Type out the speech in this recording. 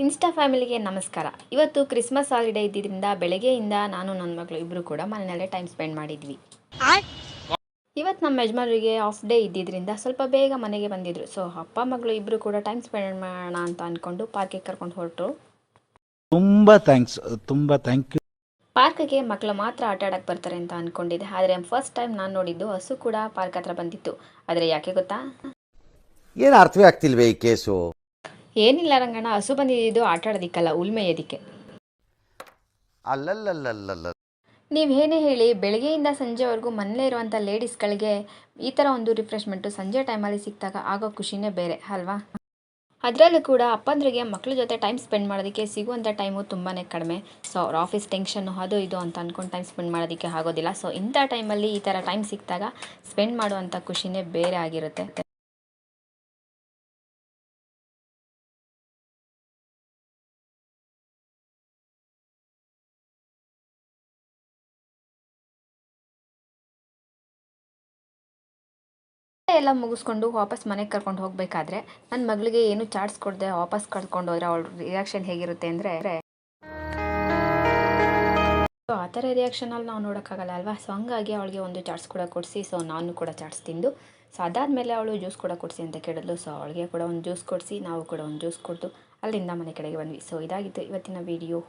Insta ಫ್ಯಾಮಿಲಿಗೆ ನಮಸ್ಕಾರ. ಇವತ್ತು ಕ್ರಿಸ್ಮಸ್ ಹಾಲಿಡೇ ಇದ್ದಿದ್ದರಿಂದ ಬೆಳಗ್ಗೆಯಿಂದ ನಾನು ನನ್ನ ಮಗಳು ಇಬ್ಬರು ಕೂಡ ಮನೆಯಲ್ಲೇ ಟೈಮ್ ಸ್ಪೆಂಡ್ ಮಾಡಿದ್ವಿ. ಇವತ್ತು ನಮ್ಮ ಯಜಮಾನರಿಗೆ ಆಫ್ ಡೇ ಇದ್ದಿದ್ದರಿಂದ ಸ್ವಲ್ಪ ಬೇಗ ಮನೆಗೆ ಬಂದಿದ್ರು. ಸೊ ಅಪ್ಪ ಮಗಳು ಇಬ್ಬರು ಕೂಡ ಟೈಮ್ ಸ್ಪೆಂಡ್ ಮಾಡೋಣ ಅಂತ ಅಂದ್ಕೊಂಡು ಪಾರ್ಕಿಗೆ ಕರ್ಕೊಂಡು ಹೊರಟರು. ತುಂಬ ಥ್ಯಾಂಕ್ ಯು. ಪಾರ್ಕ್ಗೆ ಮಕ್ಕಳು ಮಾತ್ರ ಆಟ ಆಡಕ್ಕೆ ಬರ್ತಾರೆ ಅಂತ ಅಂದ್ಕೊಂಡಿದ್ದೆ, ಆದರೆ ಫಸ್ಟ್ ಟೈಮ್ ನಾನು ನೋಡಿದ್ದು ಹಸು ಕೂಡ ಪಾರ್ಕ್ ಹತ್ರ ಬಂದಿತ್ತು. ಆದರೆ ಯಾಕೆ ಗೊತ್ತಾ? ಏನು ಅರ್ಥವೇ ಆಗ್ತಿಲ್ವೇ ಈ ಕೇಸು? ಏನಿಲ್ಲ ರಂಗಣ್ಣ, ಹಸು ಬಂದಿದ್ದು ಆಟ ಆಡೋದಿಕ್ಕಲ್ಲ, ಉಳ್ಮೆಯೋದಿಕ್ಕೆ. ಅಲ್ಲಲ್ಲಲ್ಲಲ್ಲ, ನೀವು ಏನೇ ಹೇಳಿ, ಬೆಳಗ್ಗೆಯಿಂದ ಸಂಜೆವರೆಗೂ ಮನೇಲೇ ಇರುವಂಥ ಲೇಡೀಸ್ಗಳಿಗೆ ಈ ಥರ ಒಂದು ರಿಫ್ರೆಶ್ಮೆಂಟು ಸಂಜೆ ಟೈಮಲ್ಲಿ ಸಿಕ್ಕಿದಾಗ ಆಗೋ ಖುಷಿನೇ ಬೇರೆ ಅಲ್ವಾ? ಅದರಲ್ಲೂ ಕೂಡ ಅಪ್ಪಂದ್ರಿಗೆ ಮಕ್ಕಳ ಜೊತೆ ಟೈಮ್ ಸ್ಪೆಂಡ್ ಮಾಡೋದಕ್ಕೆ ಸಿಗುವಂಥ ಟೈಮು ತುಂಬಾ ಕಡಿಮೆ. ಸೊ ಅವ್ರ ಆಫೀಸ್ ಟೆನ್ಷನ್ನು ಅದು ಇದು ಅಂತ ಅಂದ್ಕೊಂಡು ಟೈಮ್ ಸ್ಪೆಂಡ್ ಮಾಡೋದಕ್ಕೆ ಆಗೋದಿಲ್ಲ. ಸೊ ಇಂಥ ಟೈಮಲ್ಲಿ ಈ ಥರ ಟೈಮ್ ಸಿಕ್ಕಿದಾಗ ಸ್ಪೆಂಡ್ ಮಾಡುವಂಥ ಖುಷಿನೇ ಬೇರೆ ಆಗಿರುತ್ತೆ. ಎಲ್ಲ ಮುಗಿಸ್ಕೊಂಡು ವಾಪಸ್ ಮನೆಗೆ ಕರ್ಕೊಂಡು ಹೋಗಬೇಕಾದ್ರೆ ನನ್ನ ಮಗಳಿಗೆ ಏನು ಚಾಟ್ಸ್ ಕೊಡದೆ ವಾಪಸ್ ಕರ್ಕೊಂಡು ಹೋದ್ರೆ ಅವಳ ರಿಯಾಕ್ಷನ್ ಹೇಗಿರುತ್ತೆ ಅಂದರೆ, ಸೊ ಆ ಥರ ರಿಯಾಕ್ಷನಲ್ಲಿ ನಾವು ನೋಡೋಕ್ಕಾಗಲ್ಲ ಅಲ್ವಾ? ಸೊ ಹಂಗಾಗಿ ಅವಳಿಗೆ ಒಂದು ಚಾಟ್ಸ್ ಕೂಡ ಕೊಡಿಸಿ, ಸೊ ನಾನು ಕೂಡ ಚಾಟ್ಸ್ ತಿಂದು, ಸೊ ಅದಾದಮೇಲೆ ಅವಳು ಜ್ಯೂಸ್ ಕೂಡ ಕೊಡಿಸಿ ಅಂತ ಕೇಳಿದ್ಲು. ಸೊ ಅವಳಿಗೆ ಕೂಡ ಒಂದು ಜ್ಯೂಸ್ ಕೊಡಿಸಿ, ನಾವು ಕೂಡ ಒಂದು ಜ್ಯೂಸ್ ಕೊಟ್ಟು ಅಲ್ಲಿಂದ ಮನೆ ಕಡೆಗೆ ಬಂದ್ವಿ. ಸೊ ಇದಾಗಿತ್ತು ಇವತ್ತಿನ ವಿಡಿಯೋ.